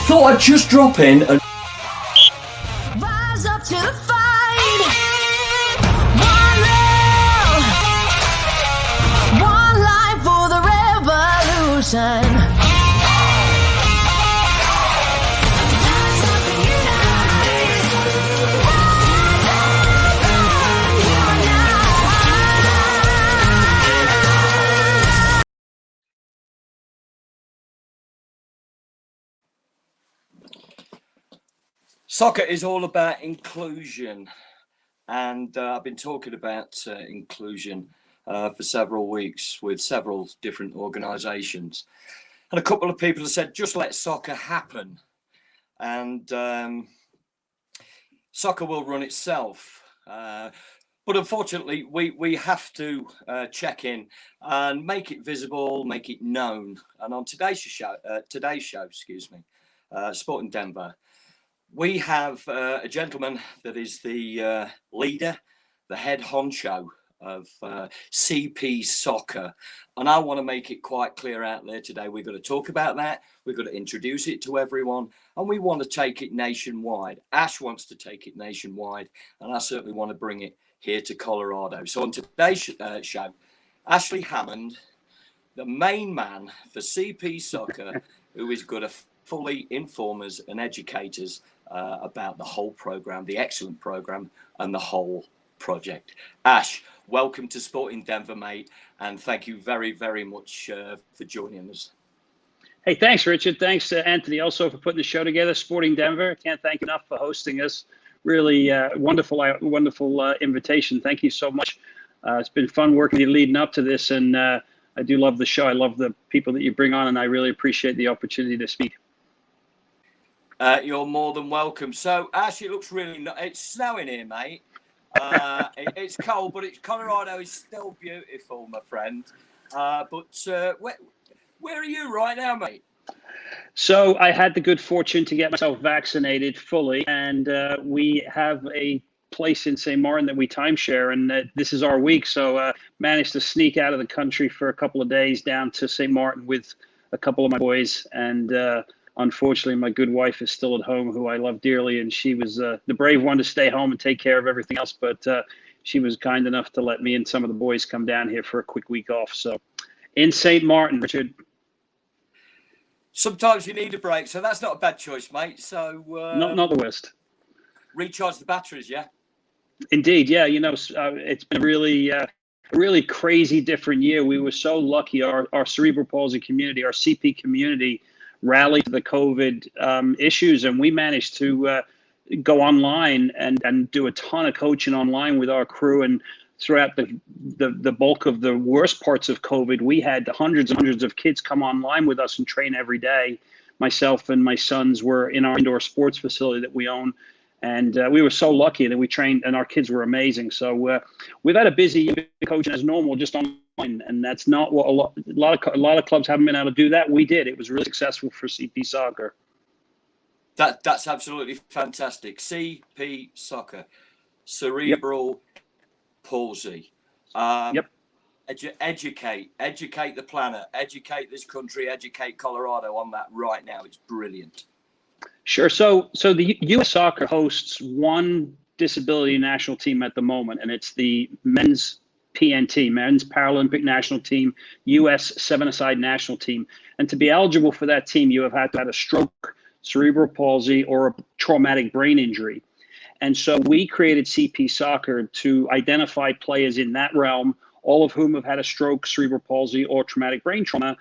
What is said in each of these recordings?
Thought I'd just drop in and Rise up to the fight. One love, one life for the revolution. Rise up and unite. Rise up and unite. soccer is all about inclusion. And I've been talking about inclusion for several weeks with several different organisations. And a couple of people have said, just let soccer happen. And soccer will run itself. But unfortunately, we have to check in and make it visible, make it known. And on today's show, Sport in Denver, we have a gentleman that is the leader, the head honcho of CP Soccer. And I want to make it quite clear out there today. We've got to talk about that. We've got to introduce it to everyone. And we want to take it nationwide. Ash wants to take it nationwide. And I certainly want to bring it here to Colorado. So on today's show, Ashley Hammond, the main man for CP Soccer, who is going to fully inform us and educate us about the whole program, the excellent program, and the whole project. Ash, welcome to Sport in Denver, mate, and thank you very, very much for joining us. Hey, thanks, Richard. Thanks, Anthony, also for putting the show together. Sporting Denver, can't thank enough for hosting us. Really wonderful invitation. Thank you so much. It's been fun working with you leading up to this, and I do love the show. I love the people that you bring on, and I really appreciate the opportunity to speak. You're more than welcome. So, Ash, it looks really it's snowing here, mate. It's cold, but Colorado is still beautiful, my friend. But where are you right now, mate? So I had the good fortune to get myself vaccinated fully, and we have a place in St. Martin that we timeshare, and this is our week. So managed to sneak out of the country for a couple of days down to St. Martin with a couple of my boys, and unfortunately, my good wife is still at home, who I love dearly, and she was the brave one to stay home and take care of everything else. But she was kind enough to let me and some of the boys come down here for a quick week off. So in St. Martin, Richard. Sometimes you need a break, so that's not a bad choice, mate. So not the worst. Recharge the batteries, yeah. Indeed, yeah. You know, it's been a really crazy different year. We were so lucky. Our cerebral palsy community, our CP community, rallied to the COVID issues, and we managed to go online and do a ton of coaching online with our crew. And throughout the bulk of the worst parts of COVID, we had hundreds and hundreds of kids come online with us and train every day. Myself and my sons were in our indoor sports facility that we own, and we were so lucky that we trained, and our kids were amazing. So we've had a busy year coaching as normal, just online, and that's not what a lot of clubs haven't been able to do. That we did. It was really successful for CP Soccer. That's absolutely fantastic. CP Soccer, cerebral palsy. Yep. Educate the planet, educate this country, educate Colorado on that right now. It's brilliant. Sure. So the U.S. Soccer hosts one disability national team at the moment, and it's the men's PNT, Men's Paralympic National Team, U.S. seven-a-side national team. And to be eligible for that team, you have had to have a stroke, cerebral palsy, or a traumatic brain injury. And so we created CP Soccer to identify players in that realm, all of whom have had a stroke, cerebral palsy, or traumatic brain trauma,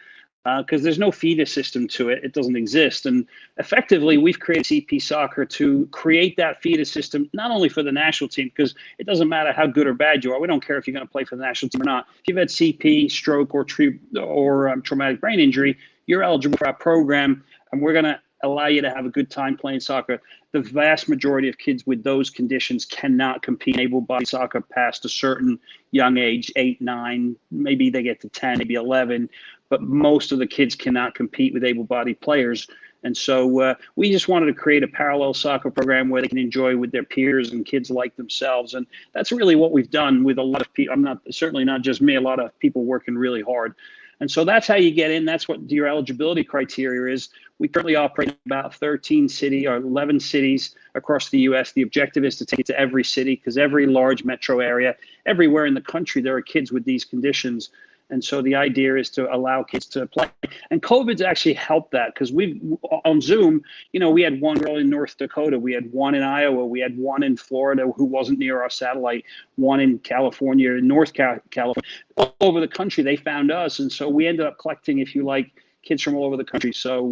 because there's no feeder system to it. It doesn't exist. And effectively, we've created CP Soccer to create that feeder system, not only for the national team, because it doesn't matter how good or bad you are. We don't care if you're going to play for the national team or not. If you've had CP, stroke, or traumatic brain injury, you're eligible for our program, and we're going to allow you to have a good time playing soccer. The vast majority of kids with those conditions cannot compete in able-bodied soccer past a certain young age, 8, 9, maybe they get to 10, maybe 11, but most of the kids cannot compete with able-bodied players. And so we just wanted to create a parallel soccer program where they can enjoy with their peers and kids like themselves. And that's really what we've done with a lot of people. Certainly not just me, a lot of people working really hard. And so that's how you get in. That's what your eligibility criteria is. We currently operate in about 13 city or 11 cities across the U.S. The objective is to take it to every city, because every large metro area, everywhere in the country, there are kids with these conditions. And so the idea is to allow kids to play. And COVID's actually helped that, because we on Zoom, we had one girl in North Dakota, we had one in Iowa, we had one in Florida who wasn't near our satellite, one in California, North California, all over the country. They found us. And so we ended up collecting, if you like, kids from all over the country. So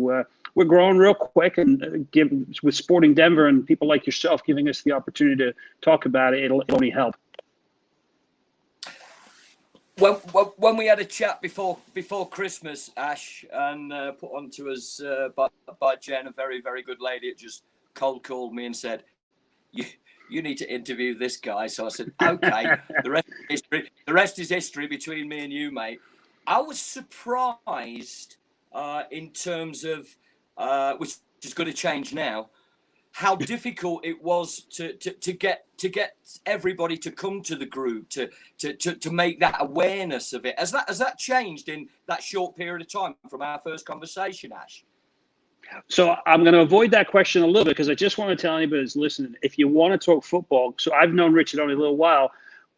we're growing real quick, and with Sporting Denver and people like yourself giving us the opportunity to talk about it, it'll only help. When we had a chat before Christmas, Ash, and put on to us by Jen, a very, very good lady, it just cold called me and said, you need to interview this guy. So I said, okay, the rest is history between me and you, mate. I was surprised in terms of, which is going to change now, how difficult it was to get everybody to come to the group, to make that awareness of it. Has that changed in that short period of time from our first conversation, Ash? So I'm going to avoid that question a little bit, because I just want to tell anybody who's listening, if you want to talk football, so I've known Richard only a little while,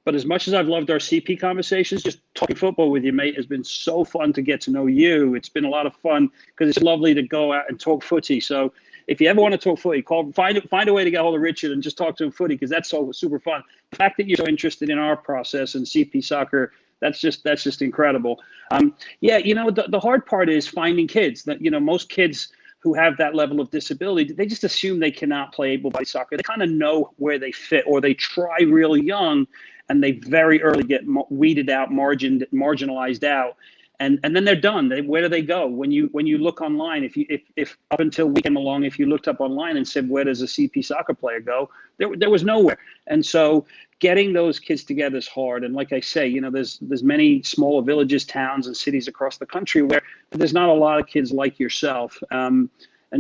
but as much as I've loved our CP conversations, just talking football with you, mate, has been so fun to get to know you. It's been a lot of fun, because it's lovely to go out and talk footy. So if you ever want to talk footy, find a way to get hold of Richard and just talk to him footy, because that's so super fun. The fact that you're so interested in our process and CP soccer, that's just incredible. The hard part is finding kids. That most kids who have that level of disability, they just assume they cannot play able-bodied soccer. They kind of know where they fit, or they try really young, and they very early get weeded out, marginalized out. And then they're done. Where do they go? When you look online, if up until we came along, if you looked up online and said, where does a CP soccer player go? There was nowhere. And so getting those kids together is hard. And like I say, there's many smaller villages, towns, and cities across the country where there's not a lot of kids like yourself. And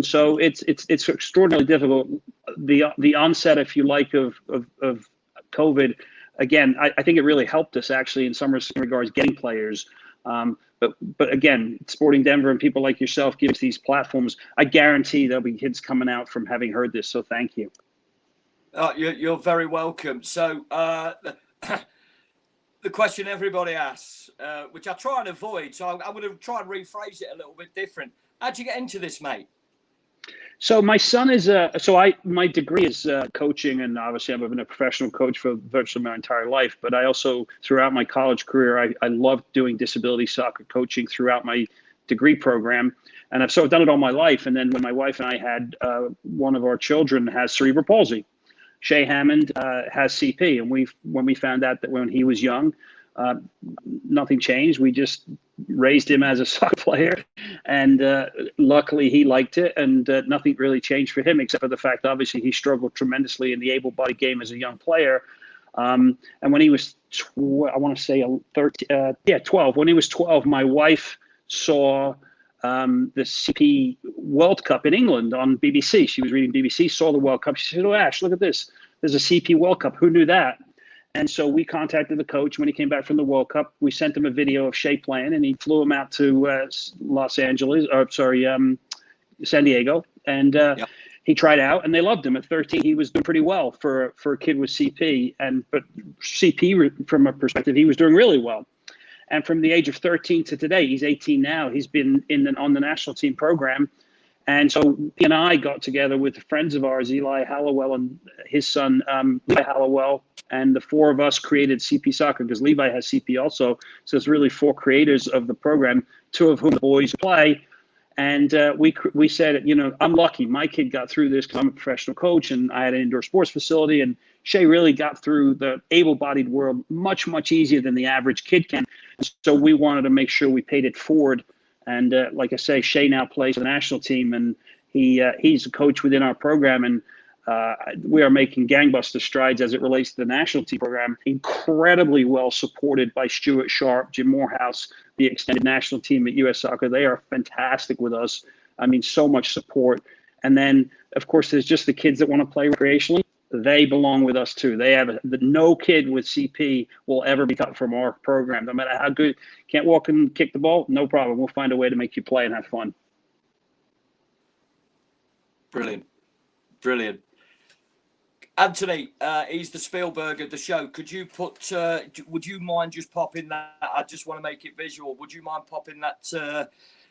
so it's extraordinarily difficult. The onset, if you like, of COVID, again, I think it really helped us actually in some regards getting players. But again, Sporting Denver and people like yourself give us these platforms. I guarantee there'll be kids coming out from having heard this. So thank you. You're very welcome. So the question everybody asks, which I try and avoid, so I'm going to try and rephrase it a little bit different. How'd you get into this, mate? So my son is my degree is coaching, and obviously I've been a professional coach for virtually my entire life. But I also, throughout my college career, I loved doing disability soccer coaching throughout my degree program, and I've sort of done it all my life. And then when my wife and I had one of our children has cerebral palsy, Shay Hammond has CP, and when we found out that when he was young, nothing changed. We just raised him as a soccer player, and luckily he liked it, and nothing really changed for him except for the fact, obviously, he struggled tremendously in the able-bodied game as a young player. And when he was, 12. When he was 12, my wife saw the CP World Cup in England on BBC. She was reading BBC, saw the World Cup. She said, "Oh, Ash, look at this. There's a CP World Cup. Who knew that?" And so we contacted the coach when he came back from the World Cup. We sent him a video of Shea playing, and he flew him out to San Diego. And he tried out, and they loved him. At 13, he was doing pretty well for a kid with CP. But CP, from a perspective, he was doing really well. And from the age of 13 to today, he's 18 now. He's been on the national team program. And so he and I got together with friends of ours, Eli Hallowell and his son, Levi Hallowell, and the four of us created CP Soccer, because Levi has CP also. So it's really four creators of the program, two of whom the boys play. And we said, I'm lucky. My kid got through this because I'm a professional coach, and I had an indoor sports facility. And Shay really got through the able-bodied world much, much easier than the average kid can. So we wanted to make sure we paid it forward. And like I say, Shay now plays for the national team, and he's a coach within our program. And we are making gangbuster strides as it relates to the national team program. Incredibly well supported by Stuart Sharp, Jim Morehouse, the extended national team at US Soccer. They are fantastic with us. I mean, so much support. And then, of course, there's just the kids that want to play recreationally. they belong with us too. They have no kid with CP will ever be cut from our program, no matter how good. Can't walk and kick the ball? No problem. We'll find a way to make you play and have fun. Brilliant. Brilliant. Anthony, he's the Spielberg of the show. Could you put, would you mind just popping that? I just want to make it visual. Would you mind popping that?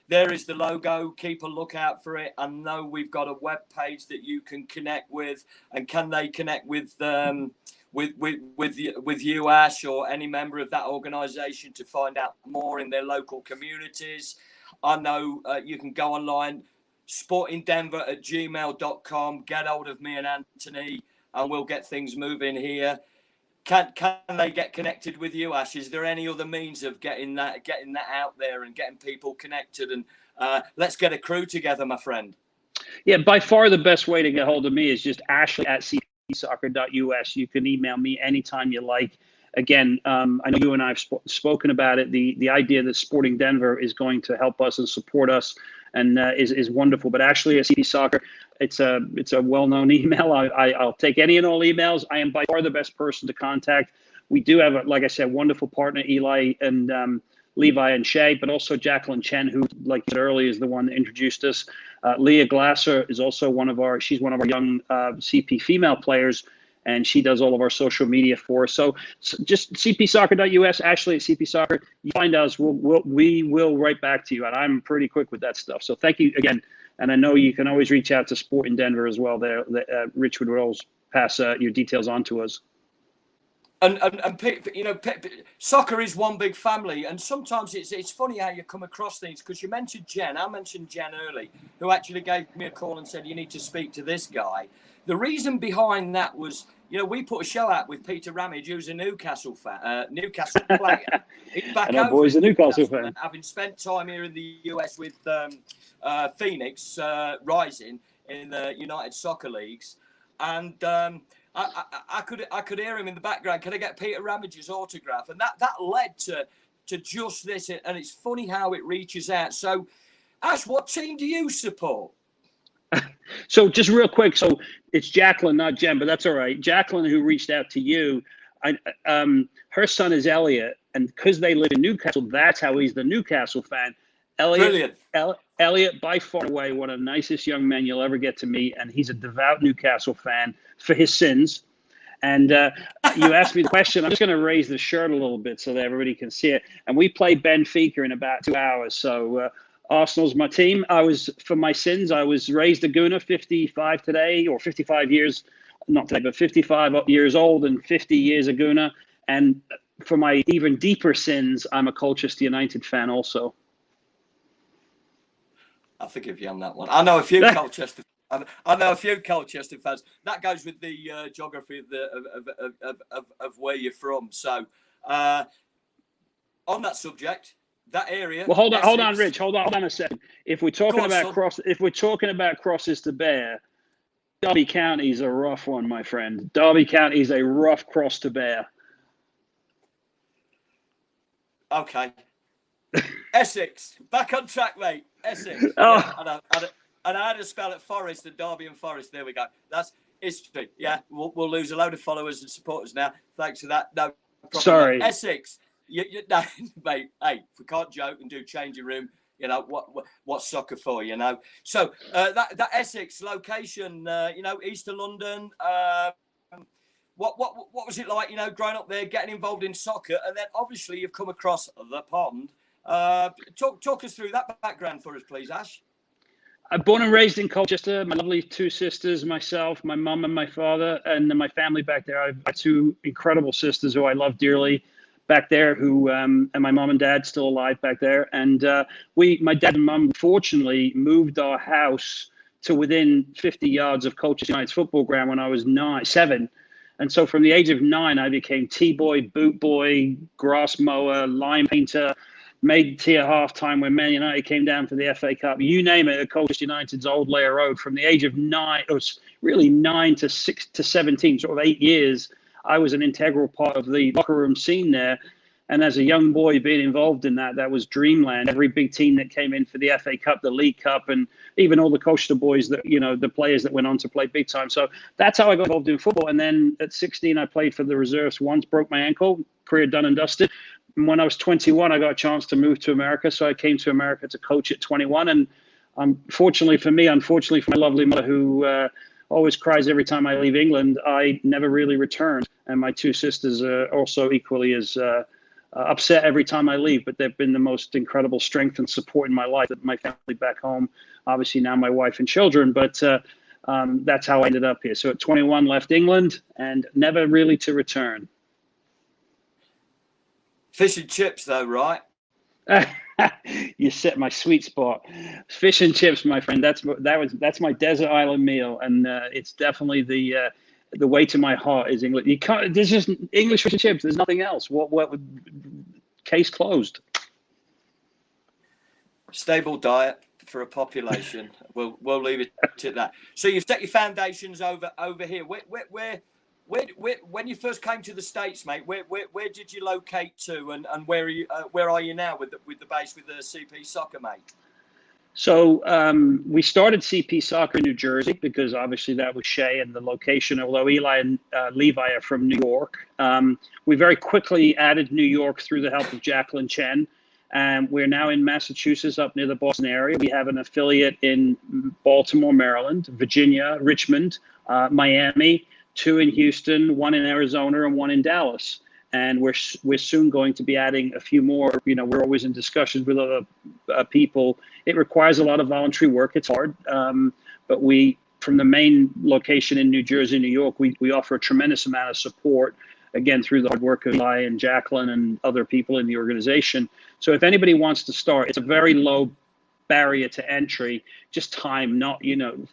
There is the logo. Keep a lookout for it. I know we've got a web page that you can connect with. And can they connect with you, Ash, or any member of that organisation to find out more in their local communities? I know you can go online, sportingdenver@gmail.com. Get hold of me and Anthony, and we'll get things moving here. Can they get connected with you, Ash? Is there any other means of getting that out there and getting people connected? And let's get a crew together, my friend. Yeah, by far the best way to get hold of me is just ashley@cpsoccer.us. You can email me anytime you like. Again, I know you and I have spoken about it. The idea that Sporting Denver is going to help us and support us and is wonderful. But Ashley at CP Soccer, it's a well-known email. I'll take any and all emails. I am by far the best person to contact. We do have, like I said, wonderful partner, Eli and Levi and Shay, but also Jacqueline Chen, who, like you said earlier, is the one that introduced us. Leah Glasser is also she's one of our young CP female players, and she does all of our social media for us. So just cpsoccer.us, Ashley at CP Soccer. You find us, we will write back to you, and I'm pretty quick with that stuff. So thank you again, and I know you can always reach out to Sport in Denver as well. There, Rich would always pass your details on to us. And you know, soccer is one big family, and sometimes it's funny how you come across things, because you mentioned Jen. I mentioned Jen early, who actually gave me a call and said, you need to speak to this guy. The reason behind that was, you know, we put a show out with Peter Ramage, who's a Newcastle fan, Newcastle player. He's back over boy's a Newcastle fan. Having spent time here in the US with Phoenix Rising in the United Soccer Leagues, and I could hear him in the background. Can I get Peter Ramage's autograph? And that led to just this, and it's funny how it reaches out. So, Ash, what team do you support? So just real quick, so it's Jacqueline, not Jen, but that's all right. Jacqueline, who reached out to you, her son is Elliot, and because they live in Newcastle, that's how he's the Newcastle fan. Elliot, Brilliant. Elliot, by far away, one of the nicest young men you'll ever get to meet, and he's a devout Newcastle fan for his sins. And you asked me the question. I'm just going to raise the shirt a little bit so that everybody can see it. And we play Benfica in about 2 hours, so Arsenal's my team. For my sins, I was raised a Gooner, 55 today, or 55 years, not today, but 55 years old and 50 years a Gooner. And for my even deeper sins, I'm a Colchester United fan also. I forgive you on that one. I know a few Colchester. I know a few Colchester fans. That goes with the geography of where you're from. So, on that subject. That area. Well, hold on, Rich. Hold on a second. If we're talking about crosses to bear, Derby County's a rough one, my friend. Derby County's a rough cross to bear. Okay. Essex, back on track, mate. Essex. Oh. Yeah, and I had to spell it Forest and Derby and Forest. There we go. That's history. Yeah, we'll lose a load of followers and supporters now. Thanks for that. No problem. Sorry, Essex. No, mate, hey, if we can't joke and do changing room, you know, what's soccer for, you know? So that Essex location, you know, East of London, what was it like, you know, growing up there, getting involved in soccer, and then obviously you've come across the pond. Talk us through that background for us, please, Ash. I'm born and raised in Colchester. My lovely 2 sisters, myself, my mum and my father, and then my family back there. I've got 2 incredible sisters who I love dearly back there, who and my mom and dad still alive back there. And my dad and mum fortunately moved our house to within 50 yards of Colchester United's football ground when I was 7. And so from the age of 9, I became T-boy, boot boy, grass mower, line painter, made tea at halftime when Man United came down for the FA Cup. You name it, at Colchester United's Old Layer Road. From the age of 9, it was really 9 to 6 to 17, sort of 8 years, I was an integral part of the locker room scene there. And as a young boy being involved in that, that was dreamland. Every big team that came in for the FA Cup, the League Cup, and even all the Costa boys that, the players that went on to play big time. So that's how I got involved in football. And then at 16, I played for the reserves once, broke my ankle, career done and dusted. And when I was 21, I got a chance to move to America. So I came to America to coach at 21. And unfortunately for my lovely mother, who always cries every time I leave England, I never really returned. And my two sisters are also equally as upset every time I leave, but they've been the most incredible strength and support in my life. My family back home, obviously now my wife and children, but that's how I ended up here. So at 21, left England and never really to return. Fish and chips, though, right? You set my sweet spot. Fish and chips, my friend. That's my desert island meal, and it's definitely the way to my heart is English. You can't. There's just English fish and chips. There's nothing else. What would case closed? Stable diet for a population. We'll leave it to that. So you've set your foundations over here. When you first came to the States, mate, where did you locate to, and where are you now with the base with the CP Soccer, mate? So we started CP Soccer in New Jersey because obviously that was Shea and the location, although Eli and Levi are from New York. We very quickly added New York through the help of Jacqueline Chen. And we're now in Massachusetts, up near the Boston area. We have an affiliate in Baltimore, Maryland, Virginia, Richmond, Miami, 2 in Houston, 1 in Arizona, and 1 in Dallas. And we're soon going to be adding a few more. We're always in discussions with other people. It requires a lot of voluntary work. It's hard, but from the main location in New Jersey, New York, we offer a tremendous amount of support, again, through the hard work of Eli and Jacqueline and other people in the organization. So if anybody wants to start, it's a very low barrier to entry, just time, not,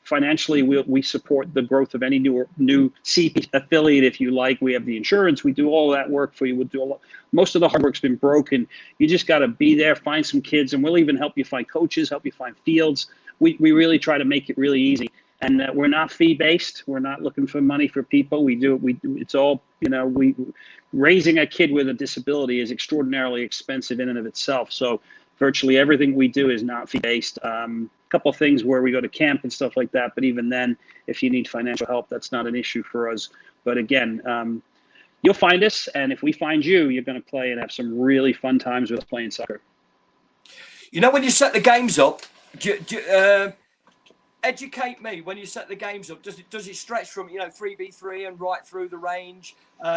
financially, we support the growth of any new CP affiliate, if you like. We have the insurance, we do all that work for you. We'll do most of the hard work's been broken. You just got to be there, find some kids, and we'll even help you find coaches, help you find fields. We really try to make it really easy. And we're not fee-based. We're not looking for money for people. It's all, raising a kid with a disability is extraordinarily expensive in and of itself. So virtually everything we do is not fee-based. A couple of things where we go to camp and stuff like that, but even then, if you need financial help, that's not an issue for us. But again, you'll find us, and if we find you, you're going to play and have some really fun times with us playing soccer. When you set the games up, educate me. When you set the games up, does it stretch from 3v3 and right through the range?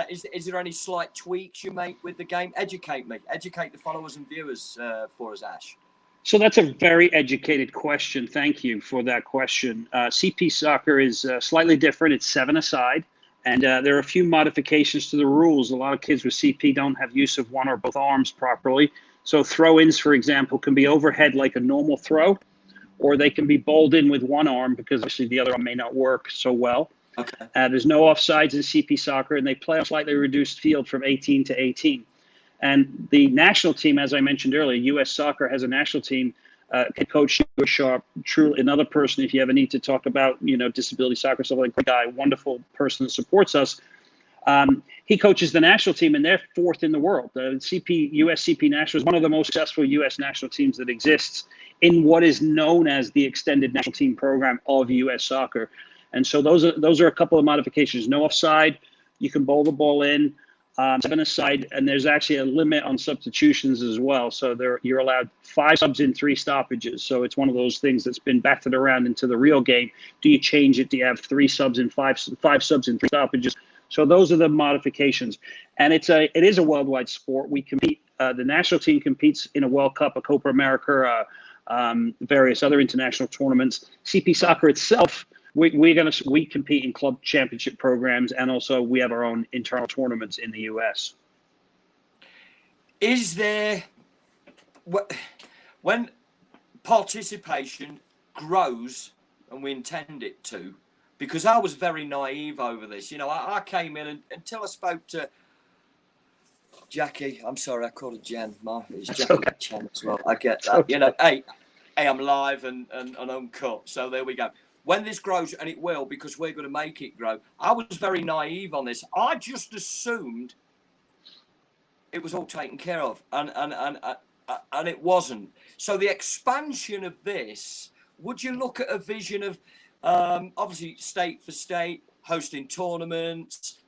Is there any slight tweaks you make with the game? Educate me. Educate the followers and viewers for us, Ash. So that's a very educated question. Thank you for that question. CP Soccer is slightly different. It's 7-a-side, and there are a few modifications to the rules. A lot of kids with CP don't have use of one or both arms properly. So throw-ins, for example, can be overhead like a normal throw, or they can be bowled in with one arm because obviously the other arm may not work so well. Okay. There's no offsides in CP Soccer, and they play on a slightly reduced field from 18 to 18. And the national team, as I mentioned earlier, U.S. Soccer has a national team. Coach Stuart Sharp, truly another person, if you ever need to talk about, disability soccer, stuff like that, guy, wonderful person that supports us. He coaches the national team, and they're 4th in the world. The U.S. CP National is one of the most successful U.S. national teams that exists in what is known as the extended national team program of U.S. Soccer. And so those are a couple of modifications. No offside. You can bowl the ball in. 7-a-side, and there's actually a limit on substitutions as well. So you're allowed 5 subs in 3 stoppages. So it's one of those things that's been batted around into the real game. Do you change it? Do you have 3 subs in 5 subs in 3 stoppages? So those are the modifications. And it is a worldwide sport. We compete. The national team competes in a World Cup, a Copa America, various other international tournaments. CP Soccer itself, we compete in club championship programs, and also we have our own internal tournaments in the U.S. Is there, when participation grows, and we intend it to, because I was very naive over this. I came in and until I spoke to Jackie. I'm sorry, I called her Jen. It's Jackie okay. Chen as well. I get that. Okay. Hey, I'm live and uncut. So there we go. When this grows, and it will, because we're going to make it grow, I was very naive on this. I just assumed it was all taken care of, and it wasn't. So the expansion of this, would you look at a vision of obviously state for state, hosting tournaments,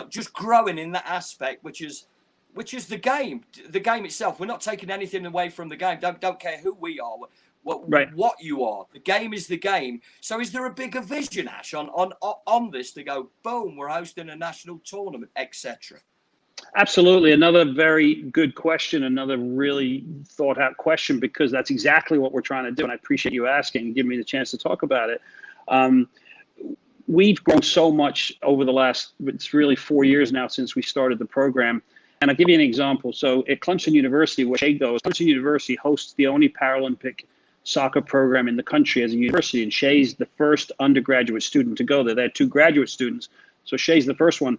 just growing in that aspect, which is the game itself. We're not taking anything away from the game. Don't care who we are, what you are. The game is the game. So is there a bigger vision, Ash, on this to go, boom, we're hosting a national tournament, etc.? Absolutely. Another very good question, another really thought out question, because that's exactly what we're trying to do. And I appreciate you asking and giving me the chance to talk about it. We've grown so much over the last, it's really 4 years now since we started the program. And I'll give you an example. So at Clemson University, where Shay goes, Clemson University hosts the only Paralympic soccer program in the country as a university. And Shay's the first undergraduate student to go there. They had 2 graduate students. So Shay's the first one.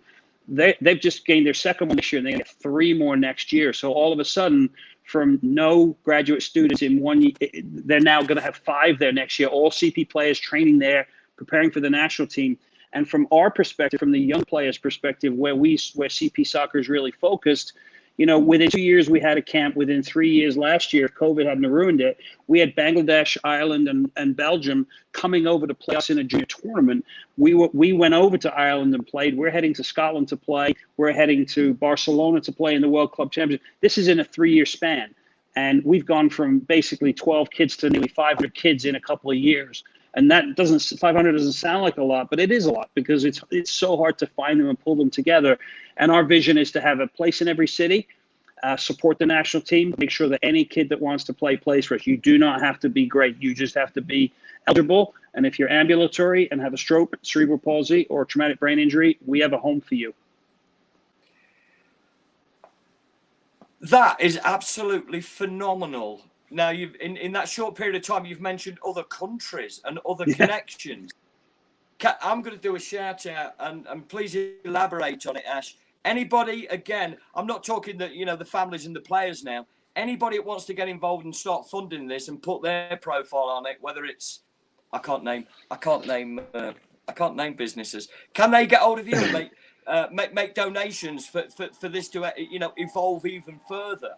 They've just gained their second one this year, and they get 3 more next year. So all of a sudden, from no graduate students in 1 year, they're now going to have 5 there next year, all CP players training there, preparing for the national team. And from our perspective, from the young players' perspective, where CP soccer is really focused, within 2 years we had a camp. Within 3 years last year, if COVID hadn't ruined it, we had Bangladesh, Ireland, and Belgium coming over to play us in a junior tournament. We went over to Ireland and played. We're heading to Scotland to play. We're heading to Barcelona to play in the World Club Championship. This is in a 3-year span. And we've gone from basically 12 kids to nearly 500 kids in a couple of years. And that 500 doesn't sound like a lot, but it is a lot, because it's so hard to find them and pull them together. And our vision is to have a place in every city, support the national team, make sure that any kid that wants to play plays for us. You do not have to be great. You just have to be eligible. And if you're ambulatory and have a stroke, cerebral palsy, or traumatic brain injury, we have a home for you. That is absolutely phenomenal. Now, you've in that short period of time, you've mentioned other countries and other connections. I'm going to do a shout out, and please elaborate on it, Ash. Anybody, again, I'm not talking the families and the players now. Anybody that wants to get involved and start funding this and put their profile on it, whether it's I can't name businesses. Can they get hold of you and make donations for this to evolve even further?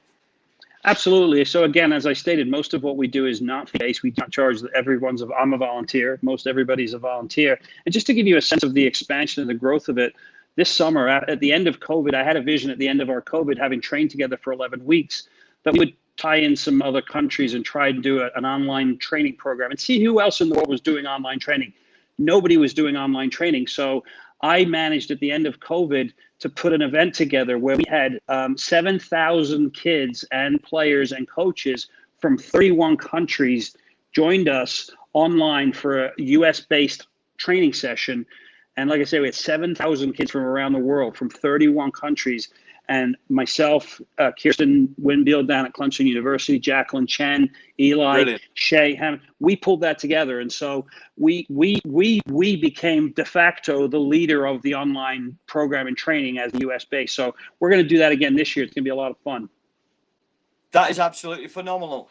Absolutely. So again, as I stated, most of what we do is not fee-based. We don't charge I'm a volunteer. Most everybody's a volunteer. And just to give you a sense of the expansion and the growth of it, this summer, at the end of COVID, I had a vision at the end of our COVID, having trained together for 11 weeks, that we would tie in some other countries and try and do an online training program and see who else in the world was doing online training. Nobody was doing online training. So I managed at the end of COVID to put an event together where we had 7,000 kids and players and coaches from 31 countries joined us online for a US-based training session. And like I say, we had 7,000 kids from around the world, from 31 countries. And myself, Kirsten Winfield down at Clemson University, Jacqueline Chen, Eli, Brilliant. Shay Hammond, we pulled that together. And so we became de facto the leader of the online program and training as the US based. So we're going to do that again this year. It's going to be a lot of fun. That is absolutely phenomenal.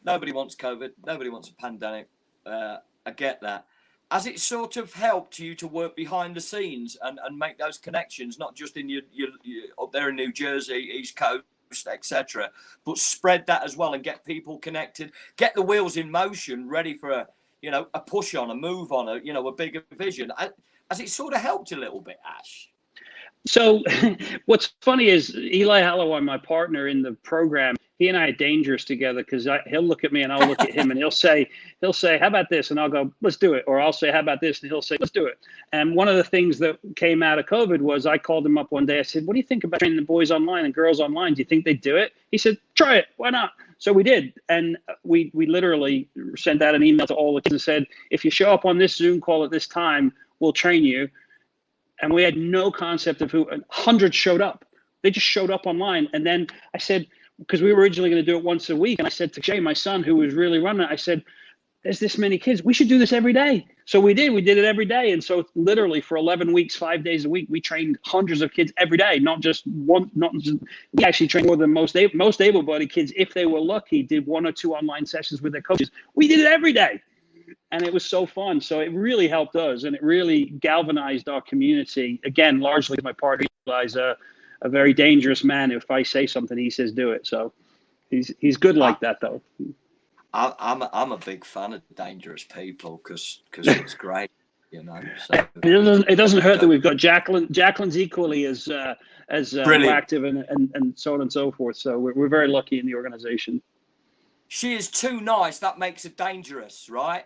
Nobody wants COVID. Nobody wants a pandemic. I get that. Has it sort of helped you to work behind the scenes and make those connections, not just in your up there in New Jersey, East Coast, etc., but spread that as well and get people connected, get the wheels in motion, ready for a push on, a move on, a bigger vision? Has it sort of helped a little bit, Ash? So what's funny is Eli Hallowell, my partner in the program, he and I are dangerous together, because he'll look at me and I'll look at him, and he'll say, how about this? And I'll go, let's do it. Or I'll say, how about this? And he'll say, let's do it. And one of the things that came out of COVID was I called him up one day. I said, what do you think about training the boys online and girls online? Do you think they'd do it? He said, try it. Why not? So we did. And we literally sent out an email to all the kids and said, if you show up on this Zoom call at this time, we'll train you. And we had no concept of who, and hundreds showed up. They just showed up online. And then I said, because we were originally going to do it once a week, and I said to Jay, my son, who was really running it, I said, there's this many kids. We should do this every day. So we did. We did it every day. And so literally for 11 weeks, 5 days a week, we trained hundreds of kids every day, not just one. We actually trained more than most able-bodied kids, if they were lucky, did 1 or 2 online sessions with their coaches. We did it every day. and it was so fun. So it really helped us, and it really galvanized our community. Again, largely my partner Eli's a very dangerous man. If I say something, he says do it. So he's good like that, though. I'm a big fan of dangerous people because it's great, you know. So it doesn't hurt that we've got Jacqueline. Jacqueline's equally as Brilliant. proactive and so on and so forth. So we're very lucky in the organization. She is too nice. That makes her dangerous, right?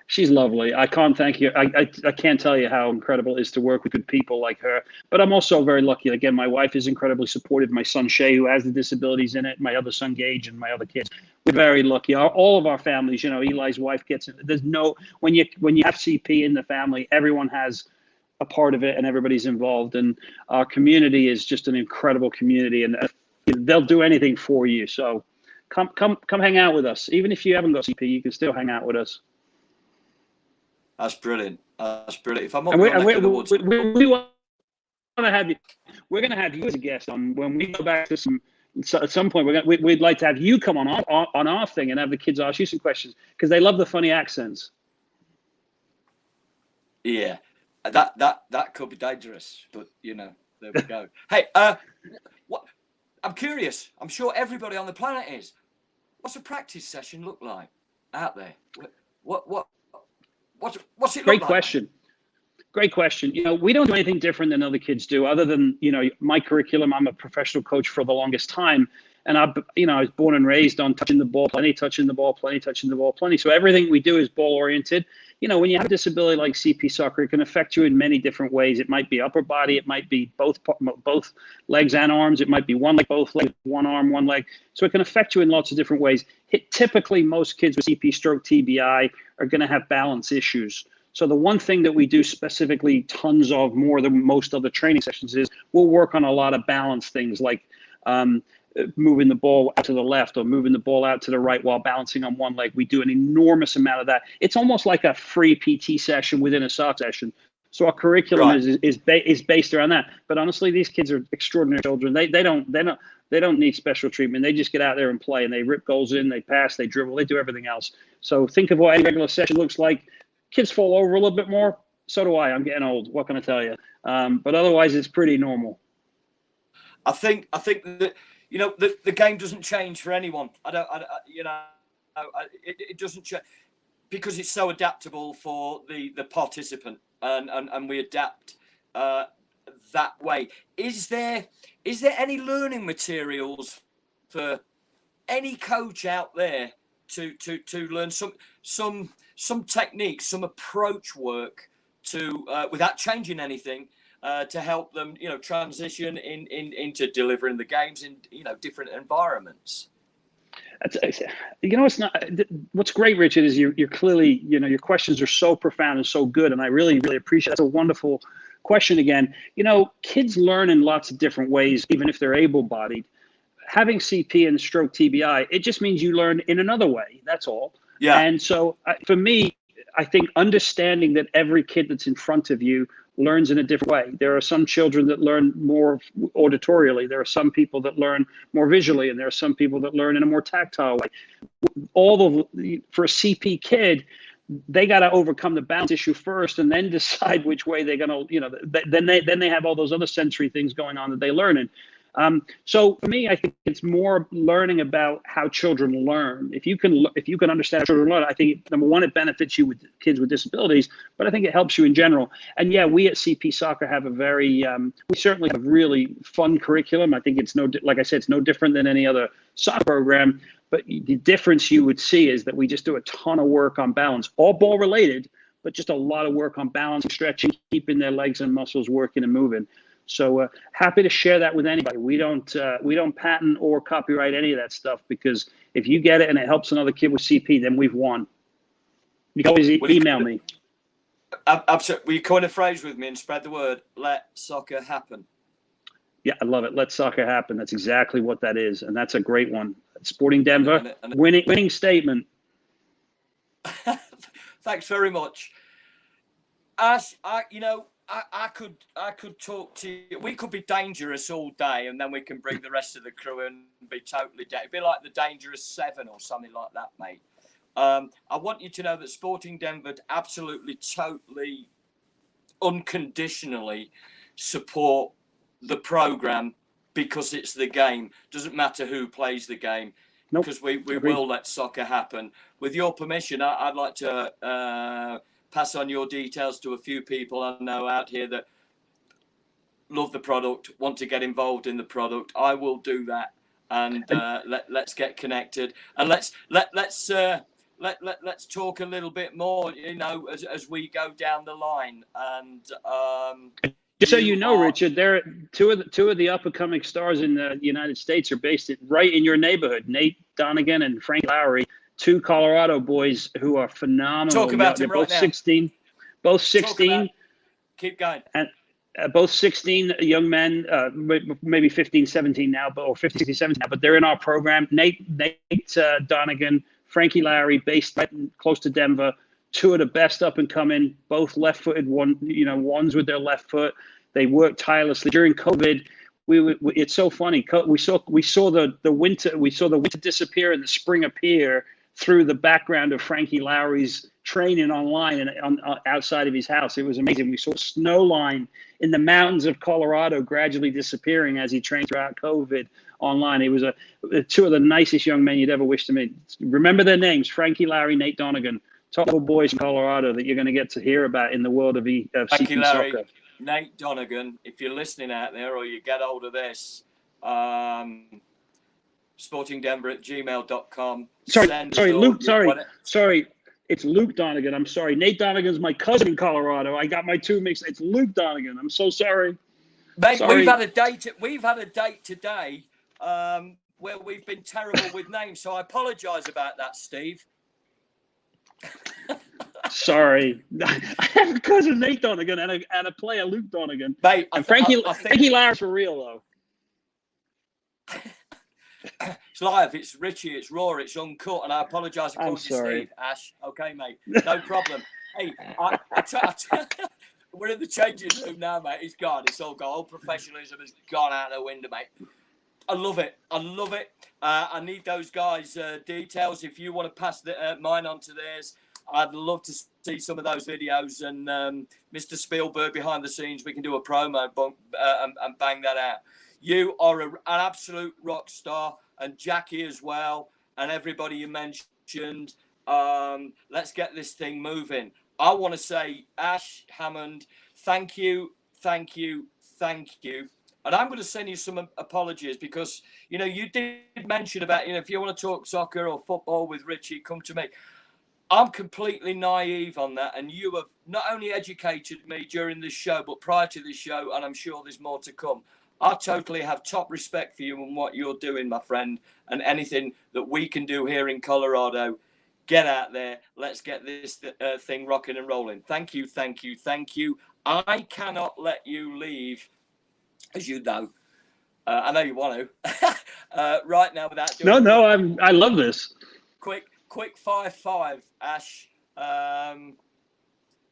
She's lovely. I can't thank you. I can't tell you how incredible it is to work with good people like her. But I'm also very lucky. Again, my wife is incredibly supportive. My son Shay, who has the disabilities in it, my other son Gage, and my other kids. We're very lucky. All of our families, you know, Eli's wife gets it. There's no when you have CP in the family, everyone has a part of it, and everybody's involved. And our community is just an incredible community, and they'll do anything for you. So come hang out with us. Even if you haven't got CP, you can still hang out with us. That's brilliant. That's brilliant. If I'm up We your neck of the woods, want to have you. We're going to have you as a guest on when we go back to some. So at some point, we'd like to have you come on our thing and have the kids ask you some questions because they love the funny accents. yeah, that could be dangerous, but you know, there we go. Hey, what? I'm curious. I'm sure everybody on the planet is. What's a practice session look like out there? What's it Great look question. like? Great question. You know, we don't do anything different than other kids do, other than, you know, my curriculum. I'm a professional coach for the longest time, and I was born and raised on touching the ball, plenty, touching the ball, plenty, touching the ball, plenty. So everything we do is ball oriented. You know, when you have a disability like CP soccer, it can affect you in many different ways. It might be upper body, it might be both legs and arms, it might be one leg, both legs, one arm, one leg. So it can affect you in lots of different ways. Typically, most kids with CP stroke TBI are going to have balance issues. So the one thing that we do specifically tons of more than most other training sessions is we'll work on a lot of balance things like moving the ball out to the left or moving the ball out to the right while balancing on one leg. We do an enormous amount of that. It's almost like a free PT session within a soccer session. So our curriculum is based around that. But honestly, these kids are extraordinary children. They don't need special treatment. They just get out there and play, and they rip goals in, they pass, they dribble, they do everything else. So think of what a regular session looks like. Kids fall over a little bit more. So do I. I'm getting old. What can I tell you? But otherwise, it's pretty normal. I think that, you know, the game doesn't change for anyone. It doesn't change because it's so adaptable for the participant, and we adapt that way. Is there any learning materials for any coach out there to learn some techniques, some approach work to without changing anything to help them, you know, transition into delivering the games in, you know, different environments? You know, it's not. What's great, Richard, is you're clearly, you know, your questions are so profound and so good, and I really appreciate it. That's a wonderful question again. You know, kids learn in lots of different ways, even if they're able-bodied. Having CP and stroke TBI, it just means you learn in another way. That's all. Yeah. And so for me, I think understanding that every kid that's in front of you learns in a different way. There are some children that learn more auditorially. There are some people that learn more visually, and there are some people that learn in a more tactile way. For a CP kid, they got to overcome the balance issue first, and then decide which way they're gonna, you know. Then they have all those other sensory things going on that they learn in. So for me, I think it's more learning about how children learn. If you can understand how children learn, I think number one, it benefits you with kids with disabilities, but I think it helps you in general. And yeah, we at CP Soccer have a very, we certainly have really fun curriculum. I think it's like I said, it's no different than any other soccer program. But the difference you would see is that we just do a ton of work on balance, all ball related, but just a lot of work on balance, stretching, keeping their legs and muscles working and moving. So happy to share that with anybody. We don't patent or copyright any of that stuff, because if you get it and it helps another kid with CP, then we've won. You can always email me. Absolutely. Will you coin a phrase with me and spread the word? Let soccer happen. Yeah, I love it. Let soccer happen. That's exactly what that is, and that's a great one. Sporting Denver, winning statement. Thanks very much. I could talk to you. We could be dangerous all day, and then we can bring the rest of the crew and be totally. It'd be like the Dangerous Seven or something like that, mate. I want you to know that Sporting Denver absolutely, totally, unconditionally support the program because it's the game. Doesn't matter who plays the game, because we will let soccer happen. With your permission, I'd like to pass on your details to a few people I know out here that love the product, want to get involved in the product. I will do that, and let's get connected, and let's talk a little bit more, as we go down the line. And just so you know, Richard, there two of the up and coming stars in the United States are based right in your neighborhood. Nate Donegan and Frank Lowry, two Colorado boys who are phenomenal. Talk about them right now. 16, both 16. Keep going. And both 16 young men, maybe 15, 17 now, or 15, 16, 17 now, but they're in our program. Nate Donegan, Frankie Lowry, based right close to Denver. Two of the best up and coming, both left-footed. Ones with their left foot. They worked tirelessly during COVID. It's so funny. We saw the winter disappear and the spring appear through the background of Frankie Lowry's training online and outside of his house. It was amazing. We saw snow line in the mountains of Colorado gradually disappearing as he trained throughout COVID online. It was two of the nicest young men you'd ever wish to meet. Remember their names: Frankie Lowry, Nate Donegan. Top little boys from Colorado that you're going to get to hear about in the world of CP soccer. Nate Donegan, if you're listening out there or you get hold of this, sportingdenver@gmail.com. Sorry, Luke. Sorry. It's Luke Donegan. I'm sorry. Nate Donegan's my cousin in Colorado. I got my two mixed. It's Luke Donegan. I'm so sorry. Mate, sorry. We've had a date today where we've been terrible with names, so I apologise about that, Steve. Sorry, I have a cousin Nate Donegan and a player Luke Donegan. Mate, and Frankie Lowry's for real though. It's live. It's Richie. It's raw. It's uncut. And I apologise. I called you Steve. Ash. Okay, mate. No problem. Hey, we're in the changing room now, mate. It's gone. It's all gone. All professionalism has gone out the window, mate. I love it. I need those guys' details. If you want to pass mine on to theirs, I'd love to see some of those videos. And Mr. Spielberg behind the scenes, we can do a promo and bang that out. You are an absolute rock star, and Jackie as well, and everybody you mentioned. Let's get this thing moving. I want to say, Ash Hammond, thank you. And I'm going to send you some apologies because, you did mention about, if you want to talk soccer or football with Richie, come to me. I'm completely naive on that. And you have not only educated me during this show, but prior to this show, and I'm sure there's more to come. I totally have top respect for you and what you're doing, my friend, and anything that we can do here in Colorado. Get out there. Let's get this thing rocking and rolling. Thank you. I cannot let you leave, as you know. I know you want to. Right now without doing I love this. Quick 5-5, Ash.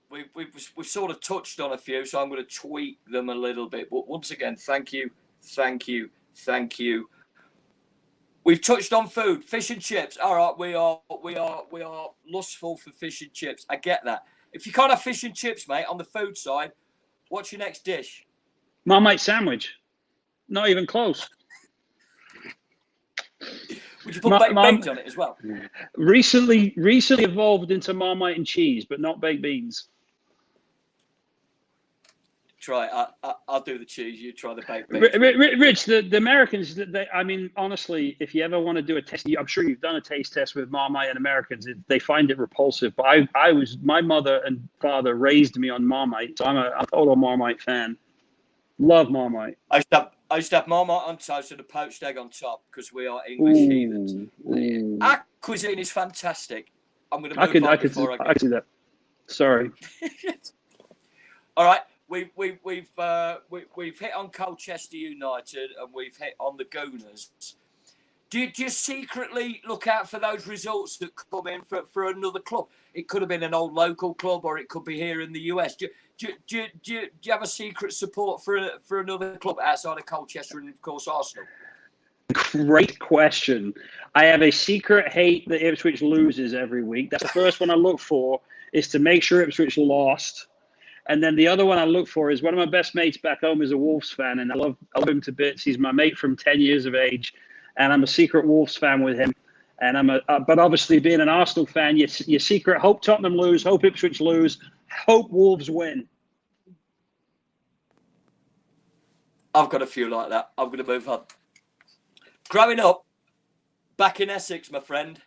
We've sort of touched on a few, so I'm going to tweak them a little bit. But once again, thank you. We've touched on food, fish and chips. All right, we are lustful for fish and chips. I get that. If you can't have fish and chips, mate, on the food side, what's your next dish? Marmite sandwich. Not even close. Would you put baked beans on it as well? Recently evolved into Marmite and cheese, but not baked beans. Try. I'll do the cheese. You try the baked beans. Rich, the Americans. Honestly, if you ever want to do a test, I'm sure you've done a taste test with Marmite and Americans. They find it repulsive. But my mother and father raised me on Marmite, so I'm a total Marmite fan. Love Marmite. I used to have Marmite on toast and a poached egg on top because we are English heathens. Our cuisine is fantastic. I'm going to move on before I see that. Sorry. All right. We've hit on Colchester United and we've hit on the Gooners. Do you secretly look out for those results that come in for another club? It could have been an old local club or it could be here in the US. Do you have a secret support for another club outside of Colchester and, of course, Arsenal? Great question. I have a secret hate that Ipswich loses every week. That's the first one I look for, is to make sure Ipswich lost. And then the other one I look for is one of my best mates back home is a Wolves fan, and I love him to bits. He's my mate from 10 years of age, and I'm a secret Wolves fan with him. And but obviously being an Arsenal fan, your secret hope Tottenham lose, hope Ipswich lose, hope Wolves win. I've got a few like that. I'm going to move on. Growing up, back in Essex, my friend,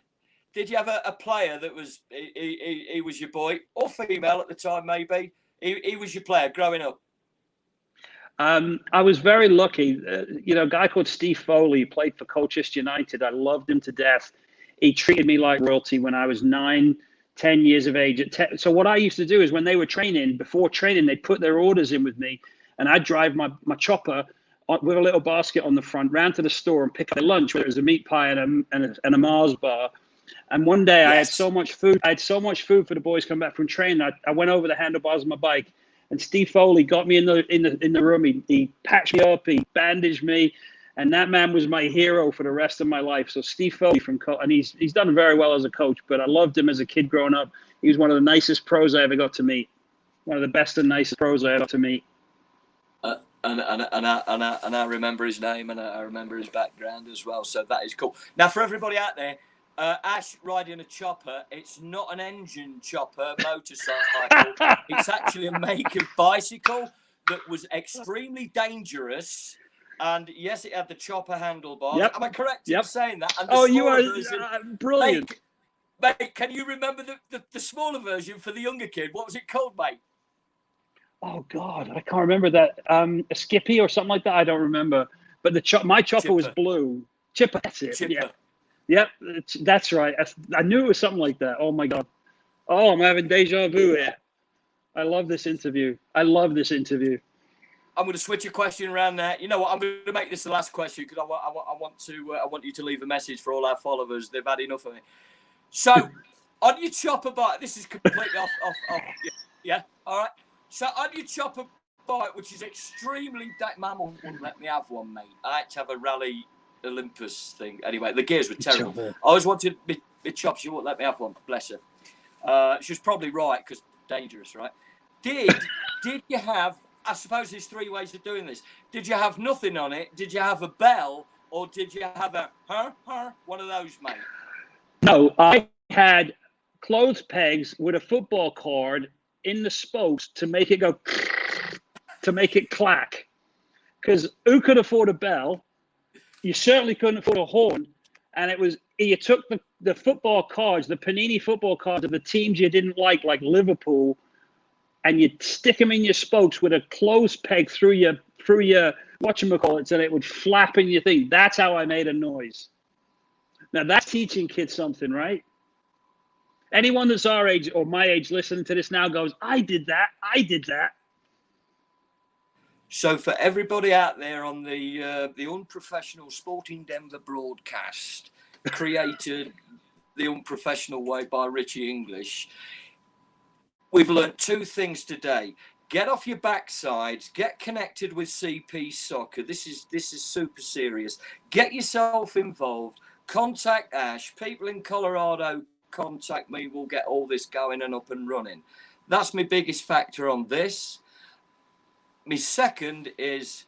did you have a player that was, he was your boy, or female at the time maybe? He was your player growing up? I was very lucky. A guy called Steve Foley played for Colchester United. I loved him to death. He treated me like royalty when I was 9, 10 years of age. So what I used to do is when they were training, before training, they'd put their orders in with me, and I'd drive my chopper with a little basket on the front round to the store and pick up their lunch, whether it was a meat pie and a Mars bar. And one day I had so much food. I had so much food for the boys coming back from training. I went over the handlebars of my bike, and Steve Foley got me in the room. He patched me up. He bandaged me, and that man was my hero for the rest of my life. So Steve Foley and he's done very well as a coach. But I loved him as a kid growing up. He was one of the nicest pros I ever got to meet. One of the best and nicest pros I ever got to meet. And I remember his name, and I remember his background as well. So that is cool. Now, for everybody out there, Ash riding a chopper, it's not an engine chopper motorcycle. It's actually a make of bicycle that was extremely dangerous. And yes, it had the chopper handlebars. Yep. Am I correct in saying that? And Oh, you are version, brilliant. Mate, can you remember the smaller version for the younger kid? What was it called, mate? Oh God, I can't remember that. A Skippy or something like that. I don't remember. But my chopper was blue. Chipper. That's it. Chipper. Yeah. Yep, that's right. I knew it was something like that. Oh my God. Oh, I'm having deja vu here. I love this interview. I'm going to switch a question around there. You know what? I'm going to make this the last question because I want you to leave a message for all our followers. They've had enough of it. So, on your chopper bike, this is completely off. Yeah. All right. So on your chopper bike, which is extremely, Mama wouldn't let me have one, mate. I had to have a Rally Olympus thing. Anyway, the gears were terrible. I always wanted my chop. She wouldn't let me have one. Bless her. She was probably right because dangerous, right? Did you have? I suppose there's 3 ways of doing this. Did you have nothing on it? Did you have a bell, or did you have a one of those, mate? No, I had clothes pegs with a football cord in the spokes to make it go, to make it clack. Because who could afford a bell? You certainly couldn't afford a horn. And you took the football cards, the Panini football cards of the teams you didn't like Liverpool, and you'd stick them in your spokes with a clothes peg through your whatchamacallits, and it would flap in your thing. That's how I made a noise. Now that's teaching kids something, right? Anyone that's our age or my age listening to this now goes, I did that. So for everybody out there on the unprofessional Sporting Denver broadcast, created the unprofessional way by Richie English, we've learned 2 things today. Get off your backsides. Get connected with CP Soccer. This is super serious. Get yourself involved. Contact Ash. People in Colorado, contact me. We'll get all this going and up and running. That's my biggest factor on this. My second is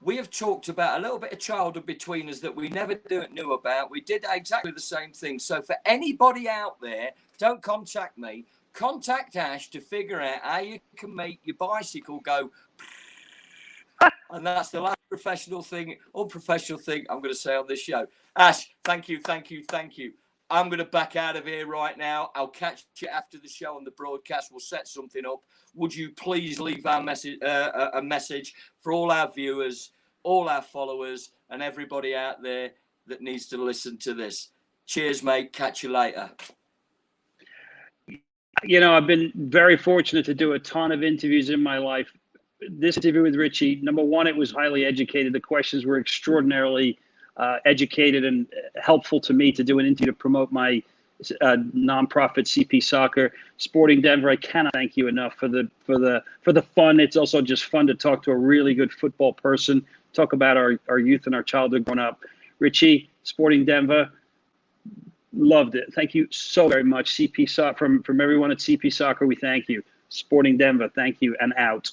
we have talked about a little bit of childhood between us that we never knew about. We did exactly the same thing. So for anybody out there, don't contact me. Contact Ash to figure out how you can make your bicycle go. And that's the last unprofessional thing I'm going to say on this show. Ash, thank you. I'm going to back out of here right now. I'll catch you after the show on the broadcast. We'll set something up. Would you please leave our message, a message for all our viewers, all our followers, and everybody out there that needs to listen to this? Cheers, mate. Catch you later. You know, I've been very fortunate to do a ton of interviews in my life. This interview with Richie, number one, it was highly educated. The questions were extraordinarily educated and helpful to me to do an interview to promote my nonprofit CP Soccer. Sporting Denver, I cannot thank you enough for the fun. It's also just fun to talk to a really good football person, talk about our youth and our childhood growing up. Richie, Sporting Denver, loved it. Thank you so very much. CP Soccer, from everyone at CP Soccer, we thank you. Sporting Denver, thank you, and out.